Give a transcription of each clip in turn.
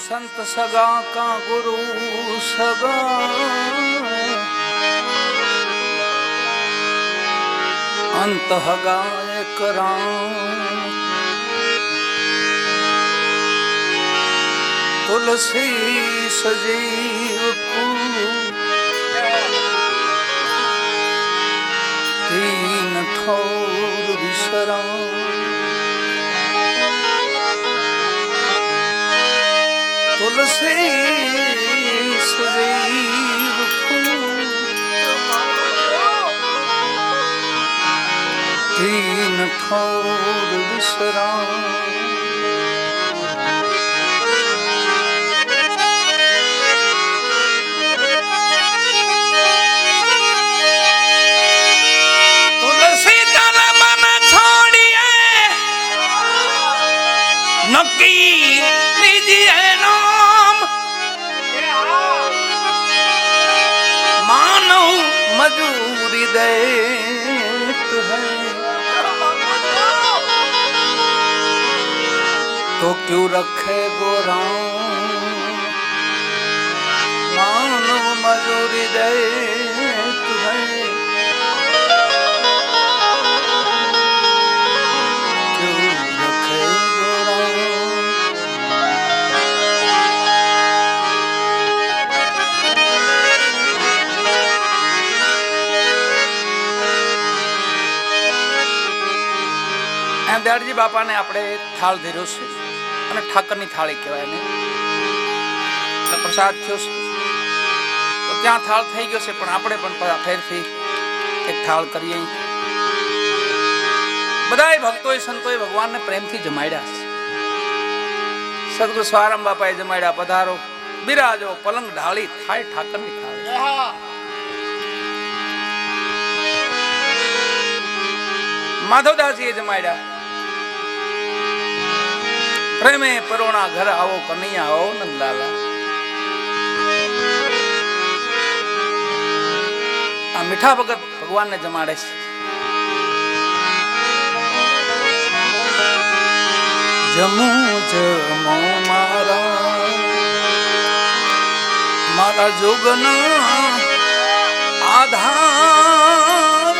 संत सगा का गुरु सगा, अंत हगा एक राम। तुलसी सजीव को तीन ठोर विश्राम। तुलसी सजीव को तीन ठोर विश्राम। नक्की लीजिए नाम, मानव मजूरी देत है तो क्यों रखे गोराम। मानव मजूरी देत है दयाळजी बापा ने આપણે થાળ ધર્યો છે અને ઠાકરની થાળી કહેવાય ને પ્રસાદ થયો છે તો ત્યાં થાળ થઈ ગયો છે પણ આપણે પણ ફેરથી એક થાળ કરીએ। બધાય ભક્તોએ સંતોએ ભગવાનને પ્રેમથી જમાડ્યા છે। સદગુરુ સ્વારામ બાપાએ જમાડ્યા, પધારો બિરાજો પલંગ ઢાળી થાય ઠાકરની થાળી। માધવદાસજીએ જમાડ્યા, प्रेमे परोणा घर आओ कन्हैया आओ नंदलाला। आ मीठा भगत भगवान ने जमाड़े से। जमो जमो मारा मारा जोगना आधार,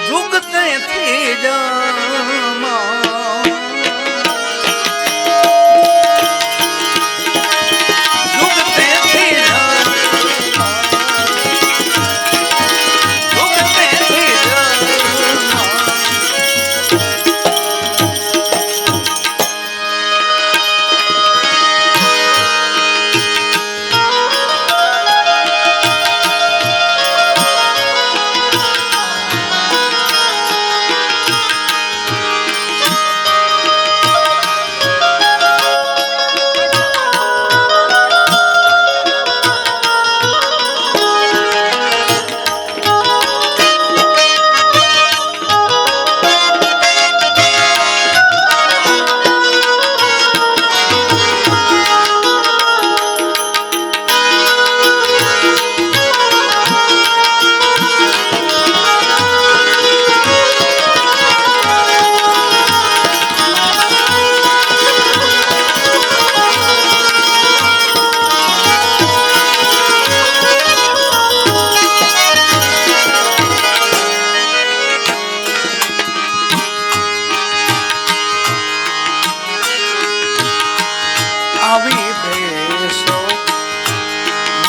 जुगते थे जमा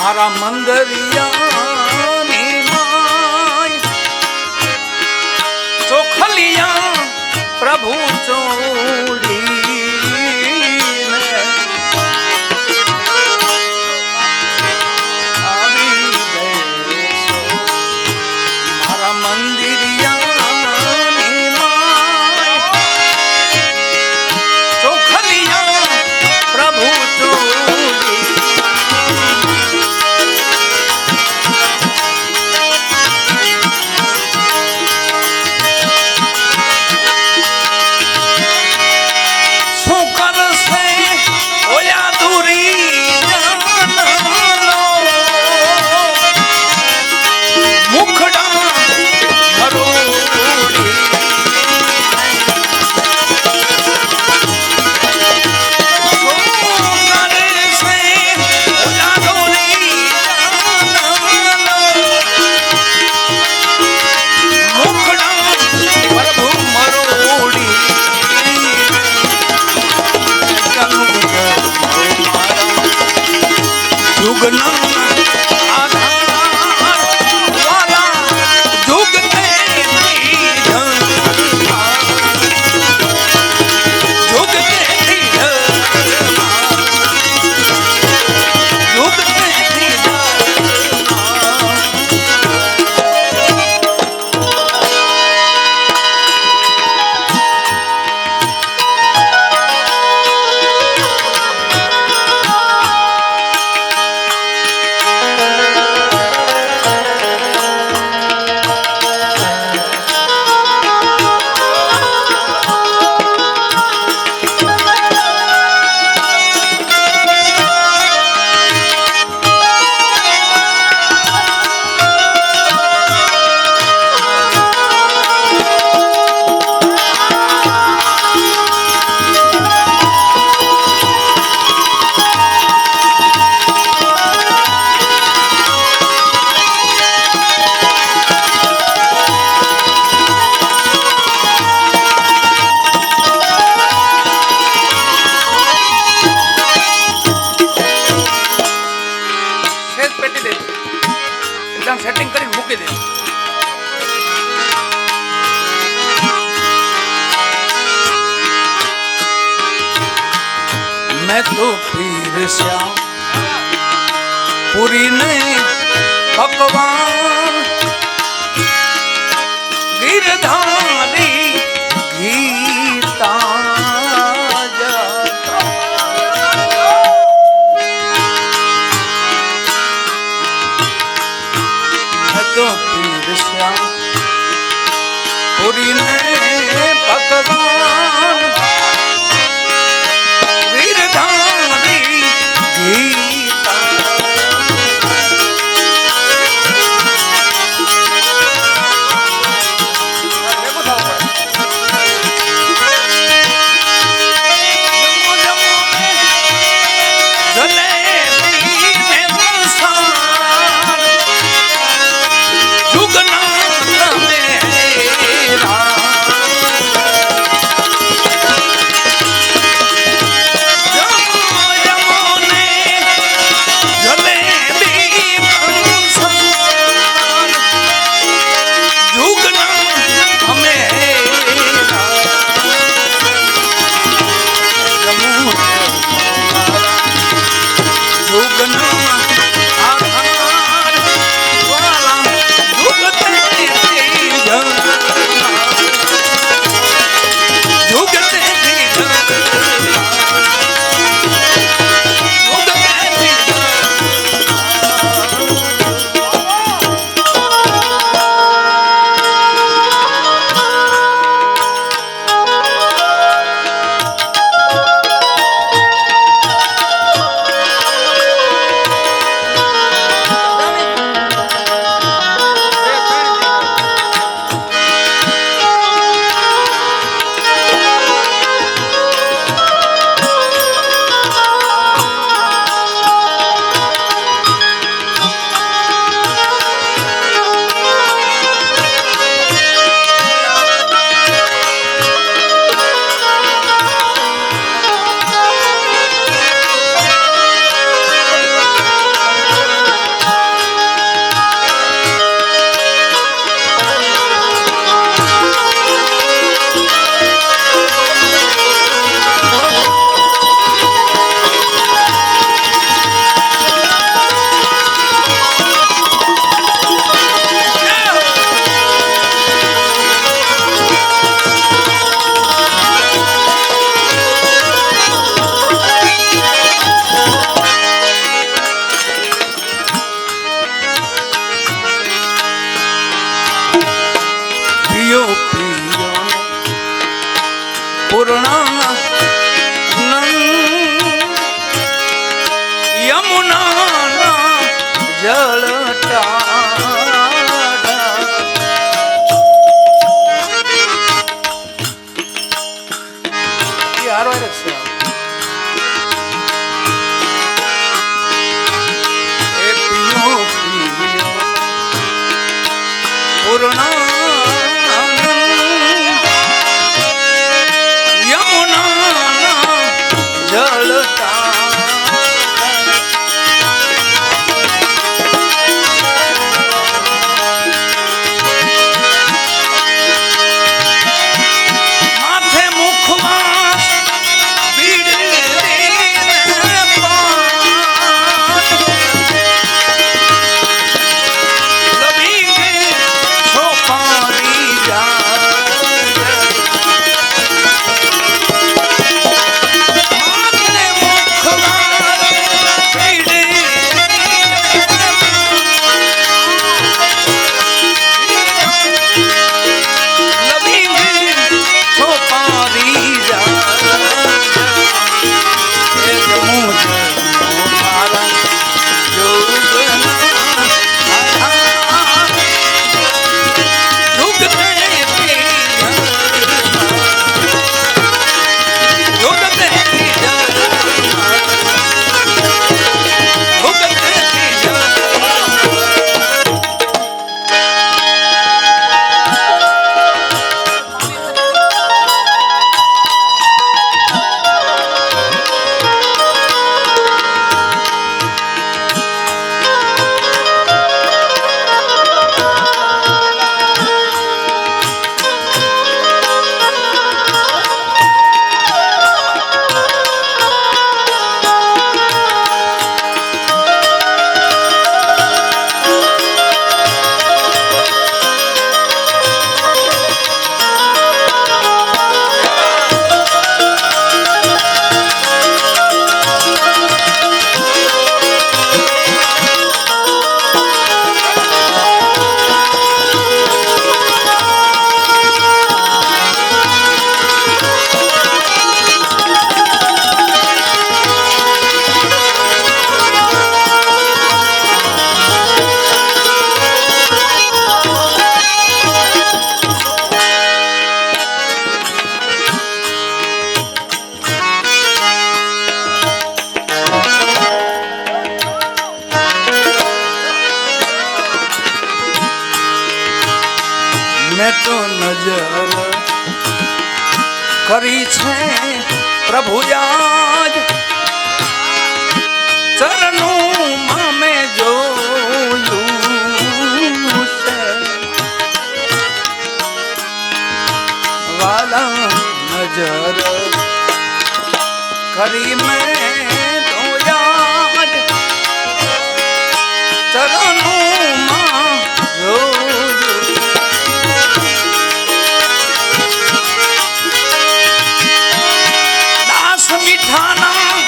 मारा मंदरिया चोखलिया प्रभु चोड़ी मारा मंदिरिया चोखलिया प्रभु चोड़ी। मैं तो पीर श्याम पूरी नहीं भगवान गिरधारी गीता मैं तो पीर श्याम पूरी नहीं भगवान गिरधारी गीता જો નજર કરી છે પ્રભુ આજ ચરણું મામે જોયું છે વાલા નજર કરી મેં તો યાદ ચરણું માં જોયું દાસ મીઠાના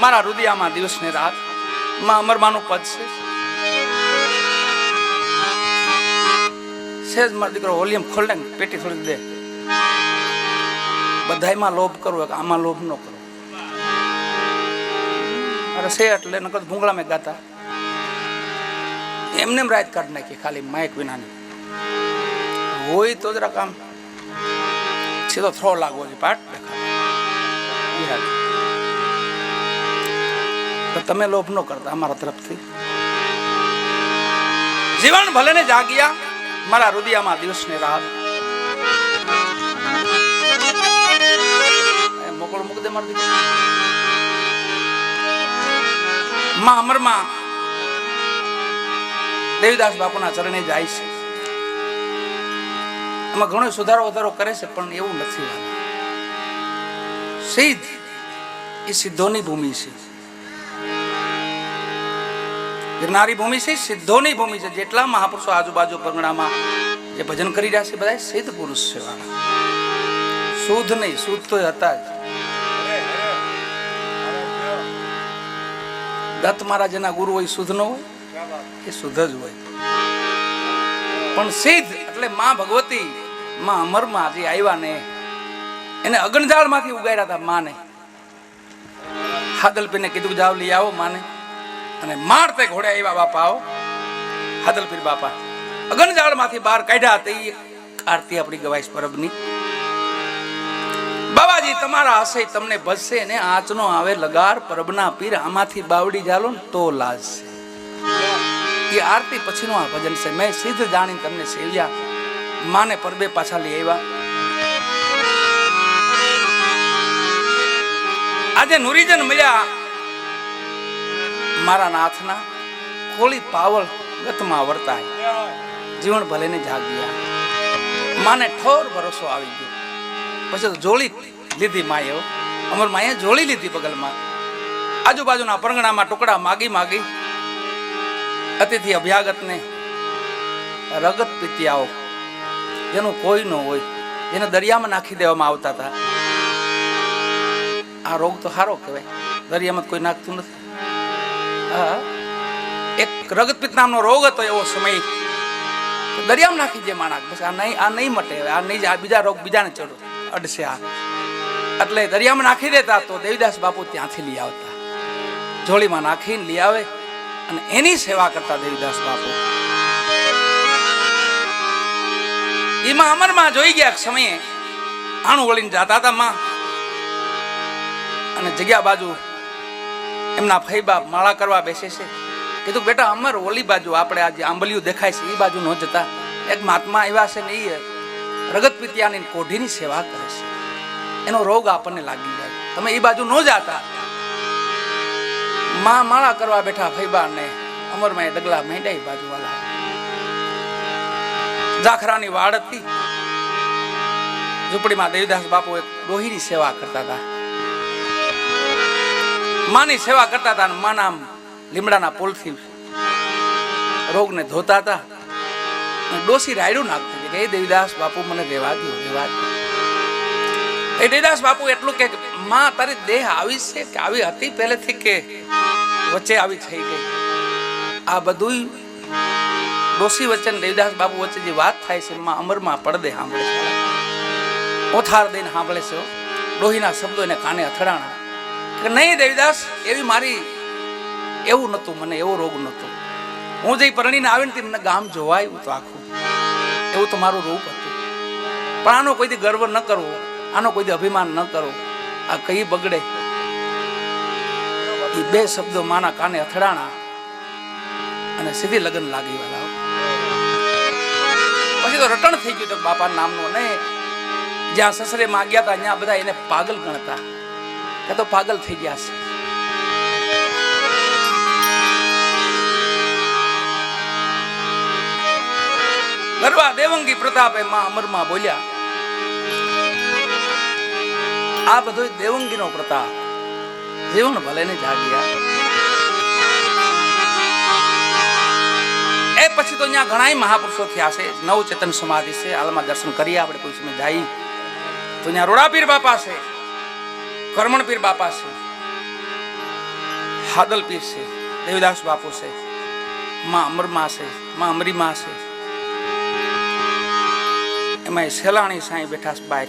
મારા રુદિયામાં દિવસ ને રાત માં અમરમાનું પદ છે. સેજ મારો દીકરો વોલ્યુમ ખોલ ને પેટી થોડી દે. બધાયમાં લોભ કરવો કે આમાં લોભ ન કરો. અરે છે એટલે નકર ભૂંગળા મેં ગાતા એમને રાત કાઢ નાખી ખાલી માઇક વિનાની હોય તો જરા કામ સીધો થ્રો લાગવો છે પાઠ તો તમે લોભ ન કરતા અમારા તરફથી. જીવન ભલે ને જાગ્યા મારા રુદિયામાં દિવસ ને રાત. મોકળ મૂક દે મારી દીકરી. માં અમરમાં દેવીદાસ બાપુના ચરણે જાય છે. એમાં ઘણો સુધારો વધારો કરે છે પણ એવું નથી. સિદ્ધ એ સિદ્ધોની ભૂમિ છે. ગિરનારી ભૂમિ છે, સિદ્ધોની ભૂમિ છે. જેટલા મહાપુરુષો આજુબાજુ પરગણામાં જે ભજન કરી રહ્યા છે બધા સિદ્ધ પુરુષ છે. શુદ્ધ નહીં, શુદ્ધ તો હતા જ. દત્ત મહારાજના ગુરુ હોય શુદ્ધ ન હોય, એ શુદ્ધ જ હોય. પણ સિદ્ધ એટલે માં ભગવતી, માં અમરમાં જે આવ્યા ને એને અગણજાળ માંથી ઉગાડ્યા હતા. માને હાદલપીર ને કીધું જાવ લઈ આવો માને, અને મારતે ઘોડે આવ્યા બાપા. આવો હાદલપીર બાપા અગણજાળ માંથી બહાર કાઢ્યા હતા. આરતી આપણી ગવાઈશ પરબની. બાબાજી તમારા હશે તમને ભજશે ને આંચનો આવે લગાર પરબના પીર આમાંથી બાવડી જાલો ને તો લાજ છે. એ આરતી પછીનું આ ભજન છે. મેં સિદ્ધ જાણી તમને સેવ્યા, માને પરબે પાછા લઈ આવ્યા. આજે નુરીજન મળ્યા મારા નાથના ખોલી પાવળ ગતમાં વર્તાય. જીવન ભલે ને જાગ્યા માને ઠોર ભરોસો આવી ગયો. પછી તો જોડી લીધી માએ, અમર માએ જોડી લીધી બગલમાં. આજુબાજુના પરગણામાં ટુકડા માગી માગી અતિથિ અભ્યાગતને રગત પીતિયાઓ જેનું કોઈ ન હોય, જેને દરિયામાં નાખી દેવામાં આવતા હતા. આ રોગ તો સારો કહેવાય, દરિયામાં કોઈ નાખતું નથી. હા, એક રગતપિત્ત નામનો રોગ હતો એવો સમય. દરિયામાં નાખી દે માણસ, બસ આ નહીં મટે. આ નહીં, આ બીજા રોગ બીજાને ચડો અડશે. આ એટલે દરિયામાં નાખી દેતા તો દેવીદાસ બાપુ ત્યાંથી લઈ આવતા, જોડીમાં નાખીને લઈ આવે અને એની સેવા કરતા દેવીદાસ બાપુ. એમાં અમરમાં જોઈ ગયા સમયે આણું વળીને જાતા હતા માં, અને જગ્યા બાજુ એમના ફઈબા માળા કરવા બેસે છે. કીધું બેટા અમર ઓલી બાજુ આપણે આજે આંબલિયું દેખાય છે એ બાજુ ન જતા. એક મહાત્મા એવા છે ને એ રગત પિત્યાની કોઢીની સેવા કરે છે, એનો રોગ આપણને લાગી જાય, તમે એ બાજુ ન જાતા. માં માળા કરવા બેઠા ફઈબા ને અમરમાં ડગલા મેંડાઈ બાજુ વાળા. જાખરાની વાડ હતી, ઝૂંપડીમાં દેવીદાસ બાપુ એક ડોહીની સેવા કરતા હતા. માની સેવા કરતા હતા. માના લીમડાના પુલથી રોગને ધોતા હતા. ડોસી રાયડું નાખતી કે એ દેવીદાસ બાપુ મને રહેવા દો, રહેવા દો. એ દેવીદાસ બાપુ એટલું કે માં તારી દેહ આવી છે કે આવી હતી પહેલેથી કે વચ્ચે આવી થઈ ગઈ? આ બધું ડોસી વચ્ચે દેવીદાસ બાપુ વચ્ચે જે વાત થાય છે માં અમરમાં પડદે સાંભળે છે, ઓથાર દઈને સાંભળે છે. ડોહીના શબ્દો એને કાને અથડાણા કે નહીં દેવીદાસ, એવી મારી એવું નહોતું, મને એવો રોગ નહોતો. હું જે પરણીને આવીને તે મને ગામ જોવાયું તો આખું, એવું તો મારું રૂપ હતું. પણ આનો કોઈથી ગર્વ ન કરવો, આનો કોઈથી અભિમાન ન કરવો. આ કઈ બગડે? એ બે શબ્દો માના કાને અથડાણા અને સીધી લગ્ન લાગી વાળા. પછી તો રટણ થઈ ગયું તો બાપા નામનું. ને જ્યાં સસરે માં ગયા હતા ત્યાં બધા એને પાગલ ગણતા કે તો પાગલ થઈ ગયા છે. ગરવા દેવંગી પ્રતાપે માં અમરમાં બોલ્યા, આ બધો દેવંગીનો પ્રતાપ, જીવન ભલે ને જાગ્યા. એ પછી તો ત્યાં ઘણા મહાપુરુષો થયા છે. નવ ચેતન સમાધિ છે, હાલમાં દર્શન કરીએ આપણે કોઈ સમય જાય તો ત્યાં રોડાપીર બાપા છે, કરમણપીર બાપા છે, હાદલ પીર છે, દેવીદાસ બાપુ છે, માં અમરમાં છે, માં અમરીમાં છે, એમાં સેલાણી સાંઈ બેઠા છે બહાર.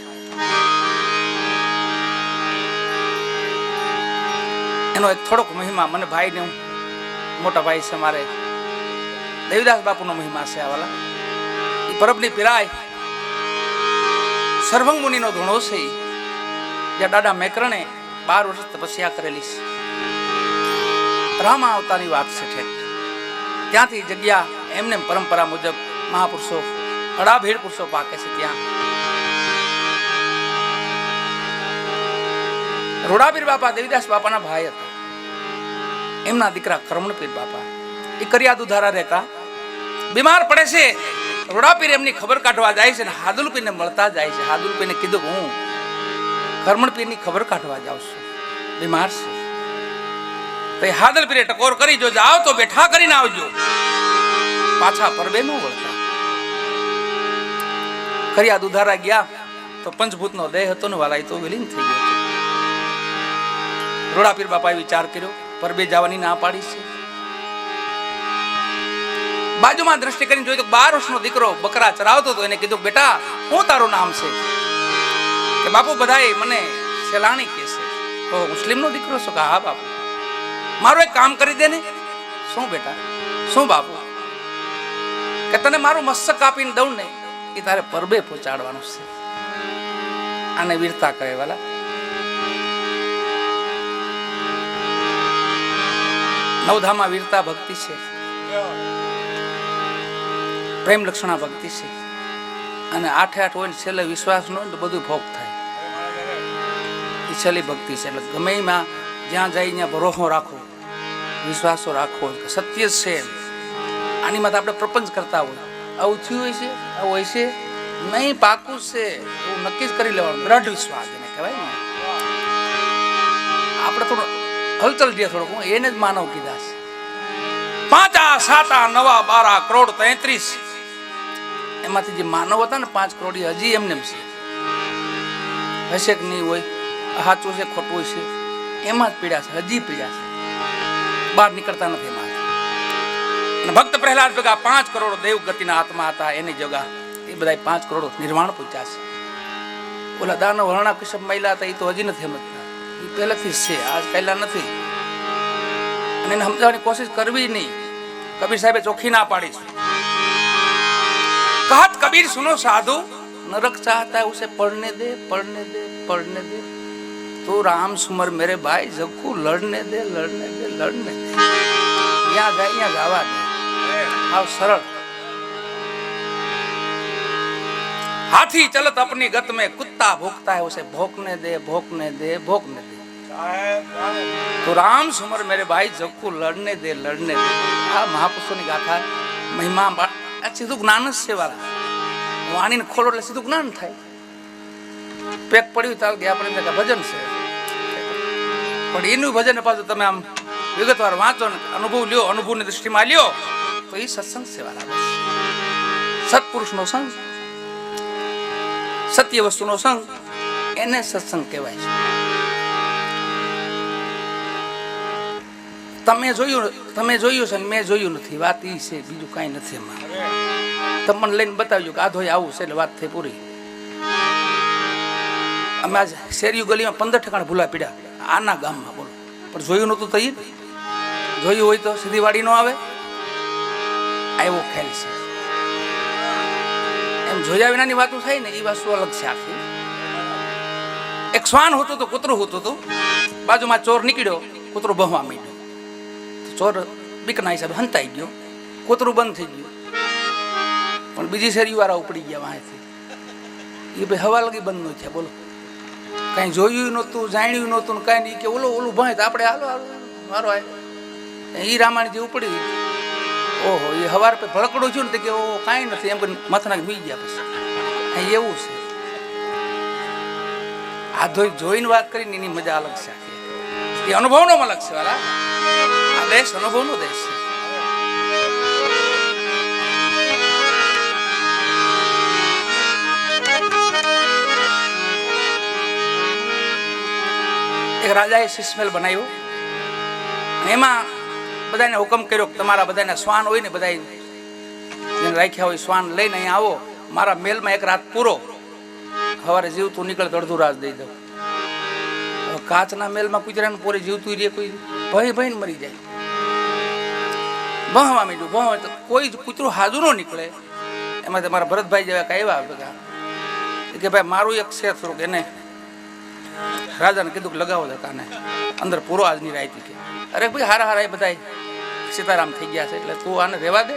એનો એક થોડોક મહિમા મને ભાઈ ને મોટા ભાઈ છે મારે દેવીદાસ બાપુનો મહિમા છે. આવાલા એ પરબની પીરાય સર્વંગ મુનિનો ધૂણો છે, જ્યાં દાદા મેકરણે 12 વર્ષ તપસ્યા કરેલી છે. રામા અવતારની વાત છે ઠેક. ત્યાંથી જગ્યા એમને પરંપરા મુજબ મહાપુરુષો અડાભેડ પુરુષો પાકે છે. ત્યાં રોડાપીર બાપા દેવીદાસ બાપાના ભાઈ હતા. એમના દીકરા કરમણપીર બાપા એ કરિયા દુધારા રહેતા, બીમાર પડે છે. રોડાપીર એમની ખબર કાઢવા જાય છે ને હાદુલપીરને મળતા જાય છે. હાદુલપીરને કીધું હું કરમણપીરની ખબર કાઢવા જાઉં છું, બીમાર છે. તો હાદલપીરે ટકોર કરી, જો જાઓ તો બેઠા કરીને આવજો, પાછા પરબે ન વળતા. કરિયા દુધારા ગયા તો પંચભૂતનો દેહ હતો ને વાલા એ તો વિલીન થઈ ગયો. રોડાપીર બાપાએ વિચાર કર્યો, પરબે જવાની ના પાડી છે. બાજુમાં દ્રષ્ટિ કરીને જોયું તો 12 વર્ષનો દીકરો બકરા ચરાવતો હતો. એને કીધું બેટા શું તારું નામ છે? કે બાપુ બધાએ મને સેલાણી કહે છે. તો મુસ્લિમનો દીકરો છો? કે હા બાપુ. મારું એક કામ કરી દે ને. શું બેટા? શું બાપુ? કે તને મારું મસ્તક કાપીને દઉં ને એ તારે પરબે પહોંચાડવાનું છે. આને વીરતા કહે વાલા. નવધામાં વીરતા ભક્તિ છે, પ્રેમ લક્ષણા ભક્તિ છે. અને 8 હોય ને છેલ્લે વિશ્વાસ ન હોય તો બધું ભોગ થાય. એ છેલ્લી ભક્તિ છે. એટલે ગમે એમાં જ્યાં જાય ત્યાં ભરોસો રાખો, વિશ્વાસો રાખવો, સત્ય છે. આની માટે આપણે પ્રપંચ કરતા હોય, આવું થયું હોય છે, આવું હોય છે નહીં, પાકું છે એવું નક્કી જ કરી લેવાનું. દ્રઢ વિશ્વાસ એને કહેવાય ને. આપણે થોડું હલચલ જે થોડુંક એને જ માનવ કીધા છે. 5 7 9 12 કરોડ 33 એમાંથી જે માનવ હતા ને 5 કરોડ હજી એમને છે. હશે કે નહીં હોય, સાચું છે ખોટું છે, એમાં જ પીડા છે, હજી પીડા છે, બહાર નીકળતા નથી એમાં. અને ભક્ત પ્રહલાદ ભેગા 5 કરોડ દેવ ગતિના આત્મા હતા. એની જગા એ બધા 5 કરોડ નિર્વાણ પૂછ્યા છે. ઓલા દાનવ હરણા કશ્યપ મહિલા હતા એ તો હજી નથી સમજતા. એ પહેલેથી છે, આજ પહેલા નથી. અને એને સમજાવવાની કોશિશ કરવી નહીં. કબીર સાહેબે ચોખ્ખી ના પાડી છે. कहत कबीर सुनो साधु, नरक चाहता है उसे पढ़ने दे, पढ़ने दे, पढ़ने दे. तो राम सुमर मेरे भाई जग्गू लड़ने दे, लड़ने दे, लड़ने दे. यहाँ जाए यहाँ गावा दे. आओ सरल. हाथी चलत अपनी गत में कुत्ता भोंकता है उसे भोंकने दे, भोंकने दे, भोंकने दे. तो राम सुमर मेरे भाई जग्गू लड़ने दे, लड़ने दे. आ महापुरुषों की गाथा महिमा સીધું જ્ઞાન જ છે વાળા. વાણીને ખોલો એટલે સીધું જ્ઞાન થાય. પેક પડ્યું તાલ ગયા આપણે ભજન છે, પણ એનું ભજન પાછું તમે આમ વિગતવાર વાંચો ને અનુભવ લ્યો, અનુભવની દૃષ્ટિમાં લ્યો તો એ સત્સંગ છે વાળા. સત્પુરુષનો સંગ, સત્ય વસ્તુનો સંગ, એને સત્સંગ કહેવાય છે. તમે જોયું છે ને મેં જોયું નથી. વાત એ છે, બીજું કાંઈ નથી એમાં. તમે મને લઈને બતાવજો કે આ ધોઈ આવું છે એટલે વાત થઈ પૂરી. અમે આજ શેરીયું ગલીમાં 15 ઠેકાણે ભૂલા પીડ્યા આના ગામમાં, બોલો. પણ જોયું નહોતું તો એ જોયું હોય તો સીધી વાડી નો આવે. આવ્યો ખ્યાલ છે એમ જોયા વિનાની વાતો થાય ને એ વસ્તુ અલગ છે આખી. એક શ્વાન હોતું તો કૂતરું હોતું હતું, બાજુમાં ચોર નીકળ્યો, કૂતરું ભહવા માંડ્યું. ચોર બીકના હિસાબે હંતાઈ ગયો, કૂતરું બંધ થઈ ગયું. પણ બીજી શેરી વાળા ઉપડી ગયા વાંથી. એ ભાઈ હવા લગી બંધ ન થયા. બોલો, કાંઈ જોયું નહોતું, જાણ્યું નહોતું ને કાંઈ નહીં. કે ઓલું ભણે તો આપણે હાલો હાલો મારો એ રામાયણ જે ઉપડી. ઓહો, એ હવાર પે ભડકડું છું ને કે ઓ કાંઈ નથી એમ કરીને માથાના મી ગયા. પછી એવું છે. આ જોઈને વાત કરીને એની મજા અલગ છે. એ અનુભવનો અલગ છે વાલા. આ દેશ અનુભવનો દેશ છે. એક રાજાએ શીશમહેલ બનાવ્યો. એમાં બધાને હુકમ કર્યો કે તમારા બધાના શ્વાન હોય ને બધા જેને રાખ્યા હોય શ્વાન લઈને અહીંયા આવો, મારા મેલમાં એક રાત પૂરો, સવારે જીવતું નીકળે તો અડધું રાત દઈ દઉં. કાચના મેલમાં કૂતરાને પોરે જીવતું રે, કોઈ ભય ભયને મરી જાય. ભણવા માંડ્યું, ભણવા તો કોઈ જ કૂતરું હાજુ ન નીકળે. એમાં તમારા ભરતભાઈ જેવા કાંઈ એવા બધા કે ભાઈ મારું એક છે થોડુંક, એને રાજાને કીધું કે લગાવો જતાને અંદર પૂરો આજની રાયતી કે અરે ભાઈ હારા હારા એ બધા સીતારામ થઈ ગયા છે એટલે તું આને રહેવા દે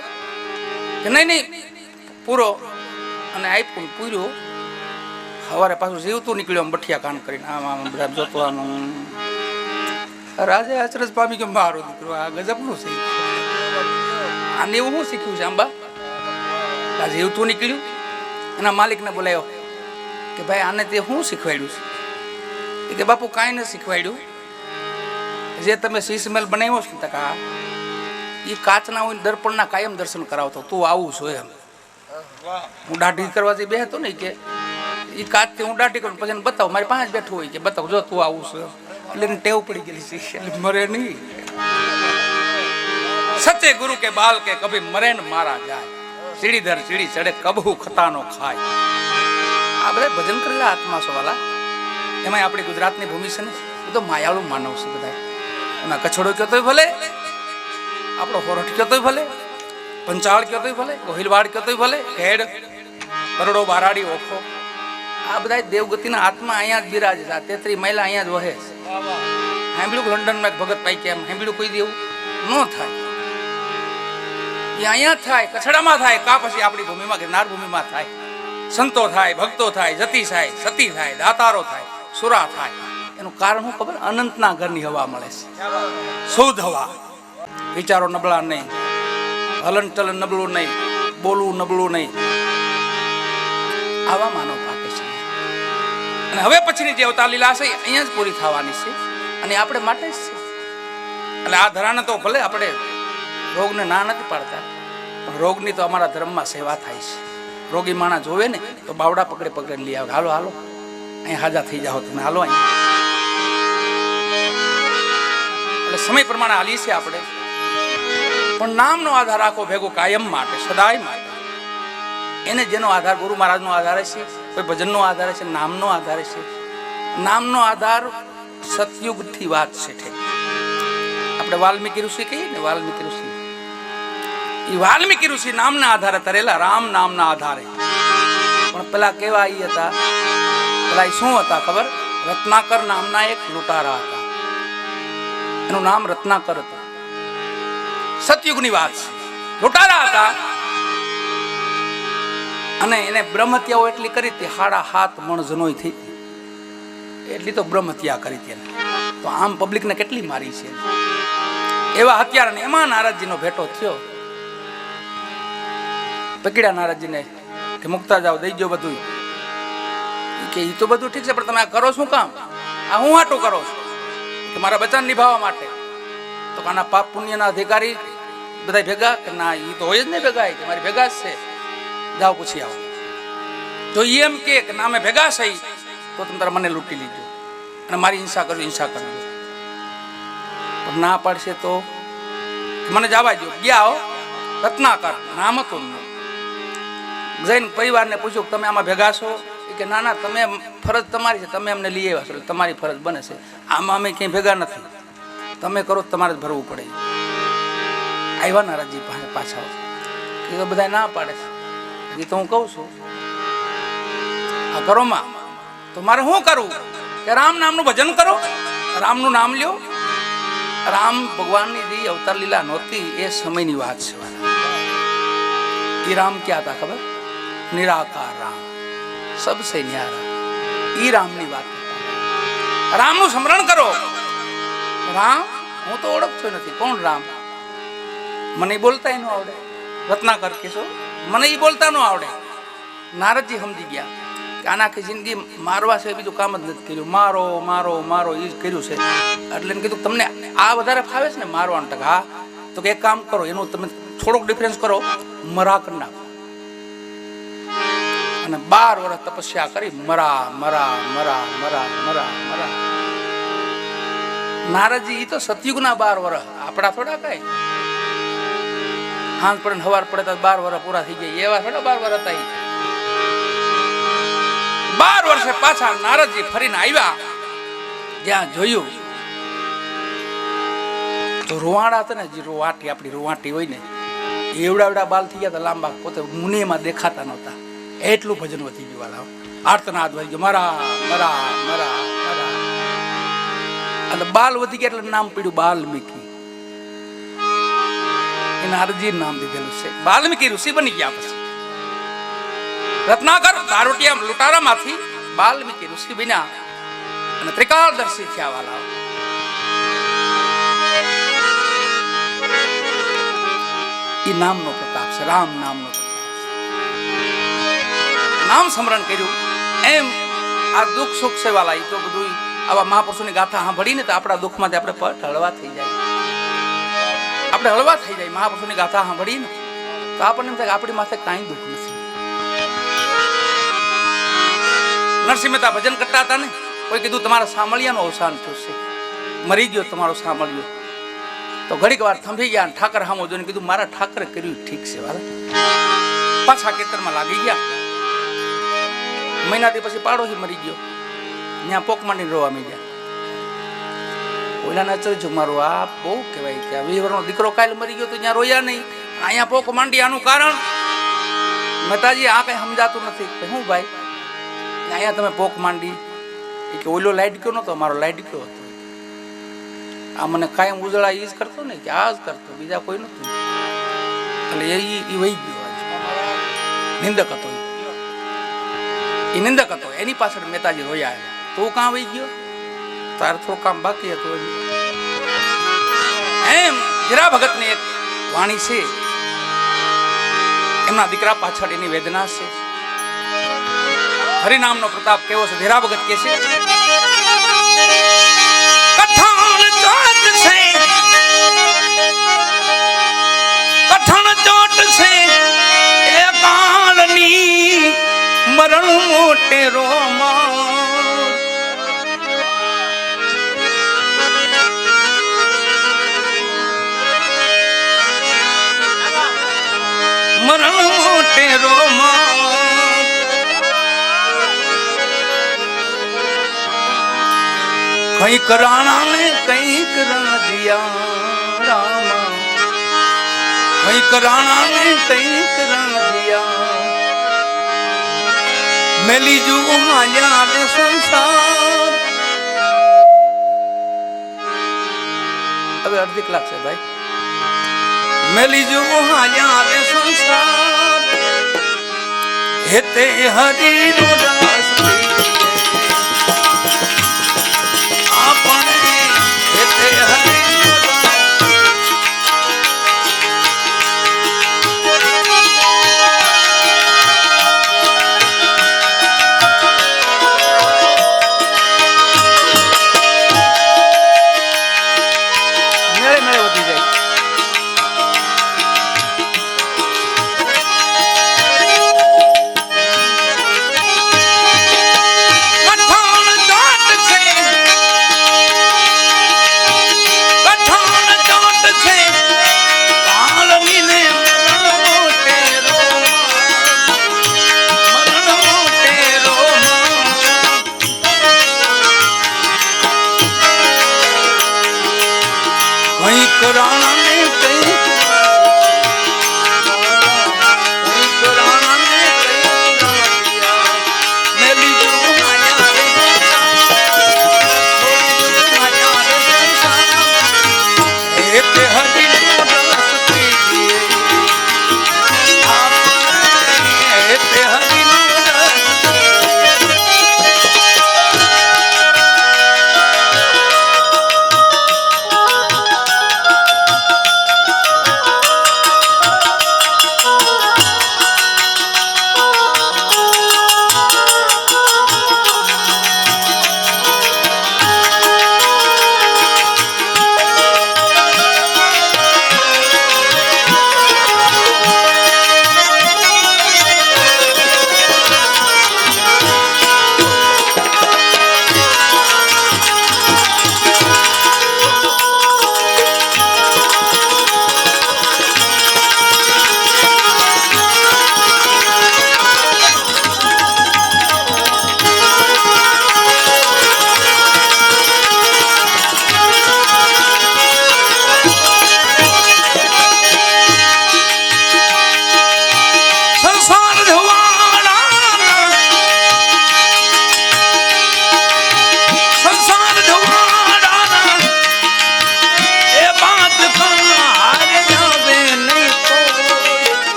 કે નહીં નહીં પૂરો. અને આપ્યું પૂર્યું. સવારે પાછું જીવતું નીકળ્યું બઠિયા કાન કરીને આમ આમ બધા જોતવાનું. રાજા અચરજ પામી કે મારો દીકરો આ ગજબનું છે, આને એવું શું શીખ્યું છે આંબા. આ જીવતું નીકળ્યું. એના માલિકને બોલાયો કે ભાઈ આને તે શું શીખવાડ્યું છે? કે બાપુ કાંઈ નથી શીખવાડ્યું, જે તમે શીશમહેલ બનાવ્યો છે ને તકા એ કાચના હોય દર્પણના કાયમ દર્શન કરાવતો, તું આવું છો એમ. હું દાઢી કરવા જઈ બેહતો નહીં કે એ કાચથી હું દાઢી કરું પછી બતાવું, મારી પાસે જ બેઠું હોય કે બતાવું જો તું આવું છો, એટલે એને ટેવ પડી ગયેલી છે એટલે મરે નહીં. સચે ગુરુ કે બાલ કે કભી મરે ને મારા જાય, સીડી દર સીડી ચડે કબહુ ખતાનો ખાય. આ બધા ભજન કરેલા આત્મા છો વાલા. એમાં આપણી ગુજરાતની ભૂમિ છે ને એ તો માયાળુ માનવ છે બધા. એમાં કચ્છડો કયો તોય ભલે, આપણો હોરઠ કયો તોય ભલે, પંચાળ કયો તોય ભલે, ગોહિલવાડ કયો તોય ભલે, ખેડ બરડો બારાડી ઓખો, આ બધા દેવગતિના આત્મા અહીંયા જ બિરાજે છે. 33 મહિલા અહીંયા જ વહે છે. સાંભળ્યું લંડનમાં એક ભગત પાઈ કે એમ સાંભળ્યું કોઈ દેવું ન થાય, એ અહીંયા થાય, કચ્છડામાં થાય, કા પછી આપણી ભૂમિમાં ગિરનાર ભૂમિમાં થાય. સંતો થાય, ભક્તો થાય, જતી થાય, સતી થાય, દાતારો થાય, સુરા થાય. એનું કારણ શું ખબર? અનંતના ઘરની હવા મળે છે, શુદ્ધ હવા. વિચારો નબળા નહીં, હલન ચલન નબળું નહીં, બોલવું નબળું નહીં. આવા માનવ પાકે છે. અને હવે પછીની જે અવતાર લીલા છે અહીંયા જ પૂરી થવાની છે અને આપણે માટે જ છે. એટલે આ ધરાને તો ભલે આપણે રોગને ના નથી પાડતા, પણ રોગની તો અમારા ધર્મમાં સેવા થાય છે. રોગી માણસ જોવે ને તો બાવડા પકડે પકડે લઈ આવે, હાલો હાલો અહીં હાજા થઈ જાઓ તમે, હાલો અહીં. એટલે સમય પ્રમાણે હાલી છે આપણે, પણ નામનો આધાર રાખો ભેગો કાયમ માટે, સદાય માટે. એને જેનો આધાર ગુરુ મહારાજનો આધાર છે, કોઈ ભજનનો આધાર છે, નામનો આધાર છે. નામનો આધાર સતયુગથી વાત છે. આપણે વાલ્મીકી ઋષિ કહીએ ને, વાલ્મીકી ઋષિ, એ વાલ્મીકી ઋષિ નામના આધારે તરેલા, રામ નામના આધારે. પણ પેલા કેવા ઈ હતા, પેલા શું હતા ખબર? રત્નાકર નામના એક લૂંટારા હતા. એનું નામ રત્નાકર હતું. સતયુગની વાત છે. લૂંટારા હતા અને એને બ્રહ્મહત્યાઓ એટલી કરી હતી, 7.5 મણ જનોઈ થઈ એટલી તો બ્રહ્મહત્યા કરી હતી. તો આમ પબ્લિકને કેટલી મારી છે એવા હત્યારાને. એમાં નારદજીનો ભેટો થયો. પકડ્યા નારદજીને કે મુકતા જાઓ, દઈ ગયો બધું. કે એ તો બધું ઠીક છે, પણ તમે આ કરો શું કામ? આ હું હાટું કરો છો? કે મારા બચ્ચાને નિભાવવા માટે. તો આના પાપ પુણ્યના અધિકારી બધા ભેગા કે ના, એ તો હોય જ નહીં ભેગા, કે મારી ભેગા જ છે, જાઓ પૂછી આવો. જો એમ કે ના અમે ભેગા થઈ તો તમે તારા મને લૂંટી લીધો અને મારી હિંસા કરજો, હિંસા કરજો. પણ ના પાડશે તો મને જવા દો. ગયા હો, રત્નાકર નામ હતું. જઈને પરિવારને પૂછ્યું તમે આમાં ભેગા છો? કે ના ના, તમે ફરજ તમારી છે, તમે અમને લઈ આવ્યા છો, તમારી ફરજ બને છે. આમાં અમે ક્યાંય ભેગા નથી, તમે કરો તમારે જ ભરવું પડે. આવ્યા નારદજી પાસે પાછા, એ તો બધા ના પાડે છે. એ તો હું કહું છું આ કરો માં, તો મારે શું કરવું? કે રામ નામનું ભજન કરો, રામનું નામ લ્યો. રામ ભગવાનની જે અવતાર લીલા નહોતી એ સમયની વાત છે. એ રામ ક્યાં હતા ખબર? નિરાકાર રામ, સબસે ન્યારા. ઈ રામની વાત. રામનું સ્મરણ કરો. રામ હું તો ઓળખતો નથી, કોણ રામ? મને બોલતા ન આવડે. રત્નાકર કેશો મને એ બોલતા ન આવડે. નારદજી સમજી ગયા કે આના આખી જિંદગી મારવા છે, બીજું કામ જ નથી કર્યું. મારો મારો મારો એ જ કર્યું છે. એટલે એને કીધું તમને આ વધારે ફાવે છે ને મારવાનું ટકા? હા, તો કે એક કામ કરો, એનું તમે થોડોક ડિફરન્સ કરો, મરા કરી નાખો. અને 12 વર્ષ તપસ્યા કરી મરા મરા મરા મરા મરા મરા. નારદજી એ તો સતયુગના 12 વર્ષ, આપણા થોડા કઈ હાથ પડે હવાર પડે તો 12 વર્ષ પૂરા થઈ જાય એવા થોડા 12 વર્ષ હતા. 12 વર્ષે પાછા નારદજી ફરીને આવ્યા. જ્યાં જોયું તો રૂવાડા હતા ને, જે રૂવાટી આપણી રૂવાટી હોય ને એવડા એવડા બાલ થઈ ગયા હતા લાંબા, પોતે મુનિમાં દેખાતા નહોતા. એટલું ભજન વધી ગયું વાલા, આર્તનાદ વધી ગયો, મારા મારા મારા મારા. એટલે બાલ વધી ગયા એટલે નામ પડ્યું બાલ્મીકી. એના નારદજી નામ દીધેલું છે. બાલ્મીકી ઋષિ બની ગયા. પછી રત્નાકર દારૂટિયા લૂંટારામાંથી બાલ્મીકી ઋષિ બન્યા અને ત્રિકાળદર્શી થયા વાલા. એ નામનો પ્રતાપ છે, રામ નામનો પ્રતાપ છે. નામ સ્મરણ કર્યું એમ આ દુઃખ સુખ છે વાલા. એ તો બધું આવા મહાપુરુષોની ગાથા સાંભળીને તો આપણા દુઃખમાંથી આપણે પટ હળવા થઈ જાય. આપણે હળવા થઈ જાય મહાપુરુષોની ગાથા સાંભળીને તો આપણને એમ થાય કે આપણી માથે કાંઈ દુઃખ નથી. નરસિંહ મહેતા ભજન કરતા હતા ને, કોઈ કીધું તમારા સામળિયાનું અવસાન થયું છે, મરી ગયો તમારો સામળિયો. તો ઘડીક વાર થંભી ગયા. ઠાકર હામો જોઈને કીધું મારા ઠાકરે કર્યું ઠીક છે વાલા. પાછા ખેતરમાં લાગી ગયા. મહિનાથી પછી પાડોશી મરી ગયો, ત્યાં પોક માંડીને રોવા માંડ્યા. ઓલાને અચરજ મારું આ બહુ કહેવાય કે 20 વર્ષનો દીકરો કાલે મરી ગયો તો ત્યાં રોયા નહીં, અહીંયા પોક માંડી. આનું કારણ મહેતાજી આ કઈ સમજાતું નથી. હું ભાઈ અહીંયા તમે પોક માંડી કે ઓલો લાઈટ કયો નતો, મારો લાઈટ કયો હતો. આ મને કાયમ ઉજળા એ જ કરતો ને કે આ જ કરતો, બીજા કોઈ નતું. એટલે એ વહી ગયો. નિંદક હતો, એ નિંદક હતો. એની પાછળ મહેતાજી રોયા. તું કાં વહી ગયો? તારે થોડું કામ બાકી હતું. એમ હીરા ભગત ની એક વાણી છે, એમના દીકરા પાછળ એની વેદના છે. હરિનામનો પ્રતાપ કેવો છે. હીરા ભગત કે છે મરણ મોટે રોમા મરણ મોટે રોમા કઈક રાણા ને કઈક રાજીયા રામા, કઈક રાણા ને કઈક રાજીયા મેલી જુ હાલ્યા રે સંસાર. હવે અડધી કલાક છે ભાઈ. મેલી જુ હાલ્યા રે સંસાર હેતે હરી નો દાસ આપણે હેતે હરી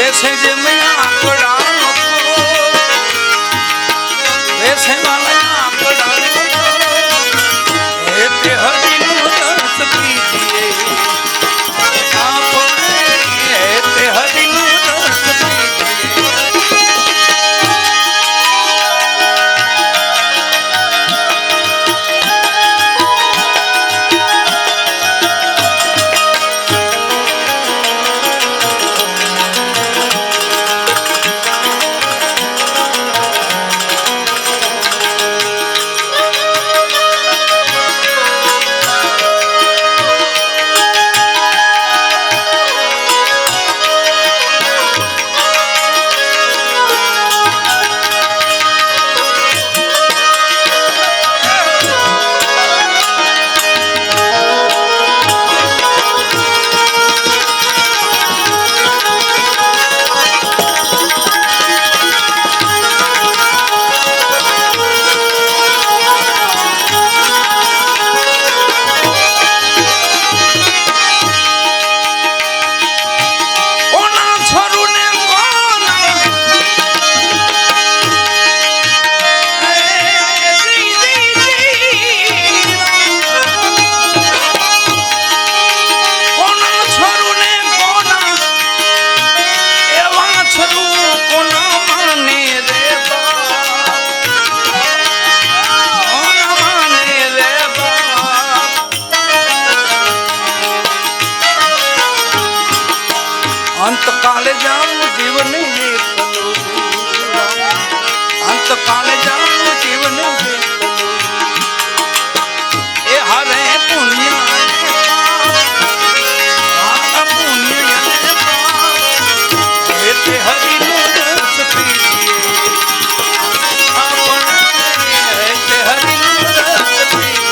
વેસે જે મૈયા આકડાનો વેસે વાલા આકડાનો હે તે હરિનું રસ પીજીએ આપણે હે તે હરિનું રસ અંતકાલે જાણું જીવન અંતકાલે જાણું જીવન એ હારે પુણ્ય પુણ્ય તે હરિનું રસ પીજીએ આપણે તે હરિનું રસ પીજીએ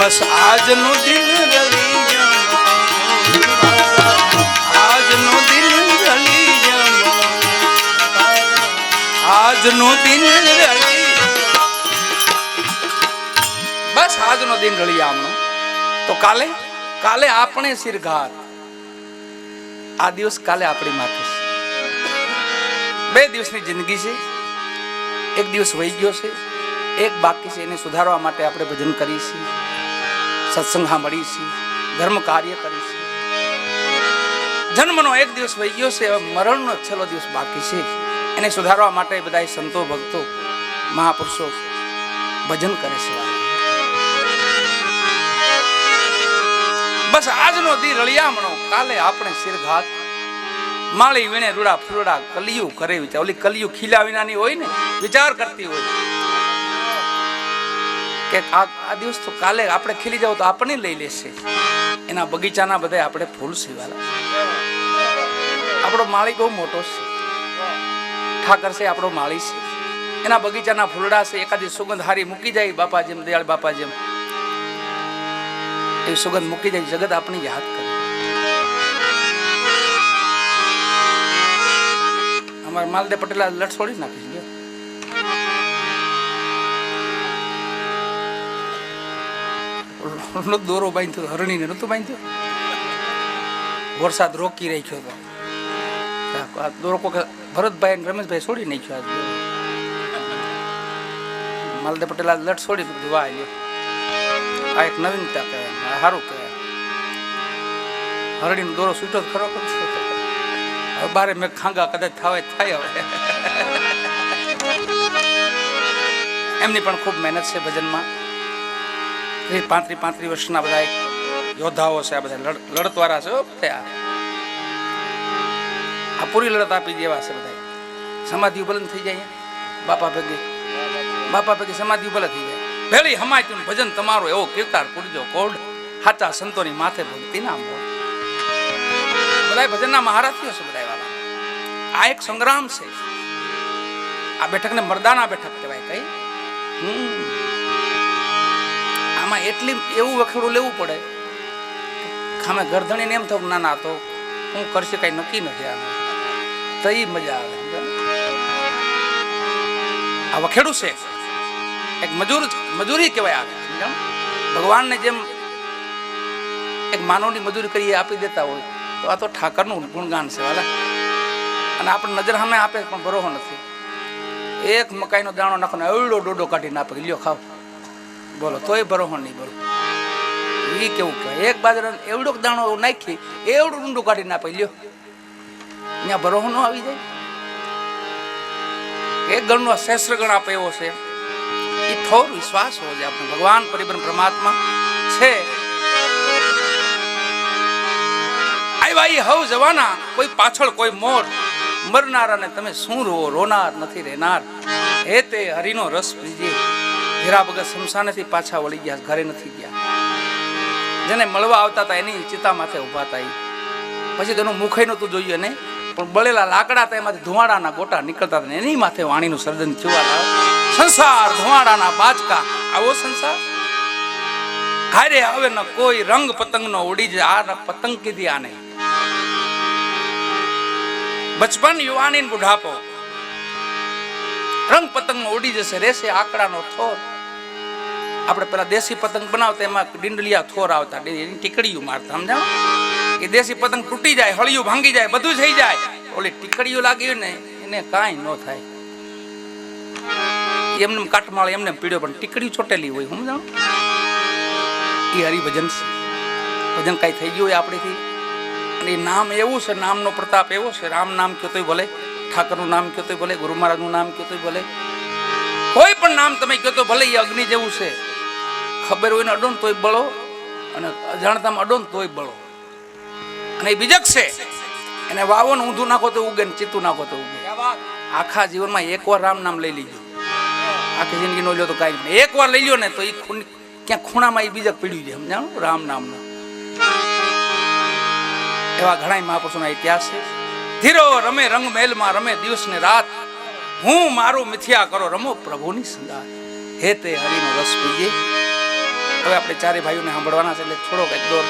બસ આજનો દિન રલી આજનો દિન રલી આજનો દિન રલી બસ આજનો દિન રળી આમનો તો કાલે કાલે આપણે શિરઘાત આ દિવસ કાલે આપણી માથે બે દિવસની જિંદગી છે એક દિવસ વહી ગયો છે એક બાકી છે એને સુધારવા માટે આપણે ભજન કરીશું સત્સંગ સાંભળીશું ધર્મ કાર્ય કરીશું જન્મનો એક દિવસ વહી ગયો છે હવે મરણનો છેલ્લો દિવસ બાકી છે એને સુધારવા માટે બધા સંતો ભક્તો મહાપુરુષો ભજન કરે છે બસ આજનો દી રળિયામણો કાલે આપણે શિરઘાત માળી વીણે રૂડા ફૂલડા કલિયું કરે વિચાર ઓલી કલિયું ખીલા વિનાની હોય ને વિચાર કરતી હોય કે આ દિવસ તો કાલે આપણે ખીલી જાવ તો આપણને લઈ લેશે એના બગીચાના બધા આપણે ફૂલ સીવાલા આપણો માળી બહુ મોટો છે ઠાકર છે આપણો માળી છે એના બગીચાના ફૂલડા છે એકાદી સુગંધ હારી મૂકી જાય બાપા જેમ દયાળ બાપા જેમ એ સુગંધ મૂકી જાય જગત આપણી યાદ કરે અમારા માલદે પટેલા લટ છોડી નાખી દોરો બાંધ્યો હરણીને નતું બાંધ્યો વરસાદ રોકી રાખ્યો હતો દોરો ભરતભાઈ અને રમેશભાઈ છોડી નાખ્યો માલદેવ પટેલ આ લટ છોડી દીધું. વાહ લ્યો, આ એક નવીનતા કહેવાય, સારું કહેવાય. હરડીનો દોરો છૂટો ખરો કરશો હવે બારે મેં ખાંગા કદાચ થાય હવે. એમની પણ ખૂબ મહેનત છે ભજનમાં. 35 વર્ષના બધા યોદ્ધાઓ છે, આ બધા લડતવાળા છે. આ પૂરી લડત આપી દેવા છે બધા. સમાધિ બલંદ થઈ જાય બાપા ભેગી સમાધિ બલંદ થઈ જાય. ભેળી હમાયતું ભજન તમારું એવો કીર્તાર પૂરજો કોડ, સાચા સંતોની માથે ભક્તિ ના બોલ. બધા ભજનના મહારથીઓ છે બધા વાળા. આ એક સંગ્રામ છે. આ બેઠકને મર્દાના બેઠક કહેવાય. કઈ આમાં એટલી એવું વખેડું લેવું પડે. ખામે ગરધણીને એમ થયું ના તો હું કરશે કઈ નક્કી નથી આનું, તો એ મજા આવે. આ વખેડું છે, એક મજૂરી કહેવાય. આ ભગવાનને જેમ એક માનવની મજૂરી કરી આપી દેતા હોય તો આ તો ઠાકરનું ગુણગાન છે વાલા. અને આપણે નજર સામે આપે પણ ભરોસો નથી. એક મકાઈનો દાણો નાખો ને એવડો ડોડો કાઢીને આપે, લ્યો ખાવ, બોલો, તોય ભરોસો નહીં. બોલો એ કેવું કહેવાય? એક બાજુ એવડો દાણો નાખી એવડું ઊંડું કાઢીને આપે, લ્યો, ત્યાં ભરોસો ન આવી જાય? એક ગણનો શ્રેષ્ઠ ગણ આપે એવો છે. એ થોર વિશ્વાસ હોવો જોઈએ આપણે ભગવાન પરિબ્રહ્મ પરમાત્મા છે. આવ્યા હવ જવાના, કોઈ પાછળ કોઈ મોર, મરનારાને તમે શું રોવો, રોનાર નથી રહેનાર. હે તે હરિનો રસ પીજે. ઘેરા વગર શમશાનેથી પાછા વળી ગયા, ઘરે નથી ગયા. જેને મળવા આવતા હતા એની ચિતા માથે ઉભા હતા. પછી તેનું મુખે નહોતું જોઈએ નહીં, પણ બળેલા લાકડા હતા એમાંથી ધુવાડાના ગોટા નીકળતા હતા, એની માથે વાણીનું સર્જન થયું. સંસાર ધુવાડાના બાચકા, આવો સંસાર. હારે આવે ન કોઈ રંગ પતંગ નો ઉડી જાય. આ પતંગ કીધી આને. બચપન, યુવાની, બુઢાપો, રંગ પતંગ નો ઉડી જશે, રહેશે આકડાનો થોર. આપણે પેલા દેશી પતંગ બનાવતા એમાં ડીંડલિયા થોર આવતા, એની ટીકડીઓ મારતા, સમજાણો? એ દેશી પતંગ તૂટી જાય, હળિયું ભાંગી જાય, બધું થઈ જાય. ઓલી ટીકડીઓ લાગી ને એને કાંઈ ન થાય. એમને કાટમાળ એમને પીડ્યો, પણ ટીકડી ચોટેલી હોય, સમજાણો? એ હરિભજન છે. ભજન કાંઈ થઈ ગયું હોય આપણીથી. અને એ નામ એવું છે, નામનો પ્રતાપ એવો છે. રામ નામ કયો તોય ભલે, ઠાકરનું નામ કયો તોય ભલે, ગુરુ મહારાજનું નામ કયો તોય ભલે, કોઈ પણ નામ તમે કયો તો ભલે. એ અગ્નિ જેવું છે. ખબર હોય ને અડો તોય બળો, અને અજાણતામાં અડો તોય બળો. અને એ બીજક છે, એને વાવો ને ઊંધું નાખો તો ઉગે, ને ચીતું નાખો તો ઉગે. આખા જીવનમાં એકવાર રામ નામ લઈ લીજો, આખી જિંદગી નો લ્યો તો કાંઈ નહીં. એકવાર લઈ લ્યો ને તો એ ક્યાં ખૂણામાં એ બીજક પીડ્યું છે, સમજાણું? રામ નામનો. એવા ઘણા મહાપુરુષોના ઇતિહાસ છે. ધીરો રમે રંગ મહેલમાં રમે દિવસ ને રાત, હું મારું મિથ્યા કરો રમો પ્રભુની સંગાત. હે તે હરિનો રસ પીજે. હવે આપણે ચારે ભાઈઓને સાંભળવાના છે, એટલે થોડોક એક દોર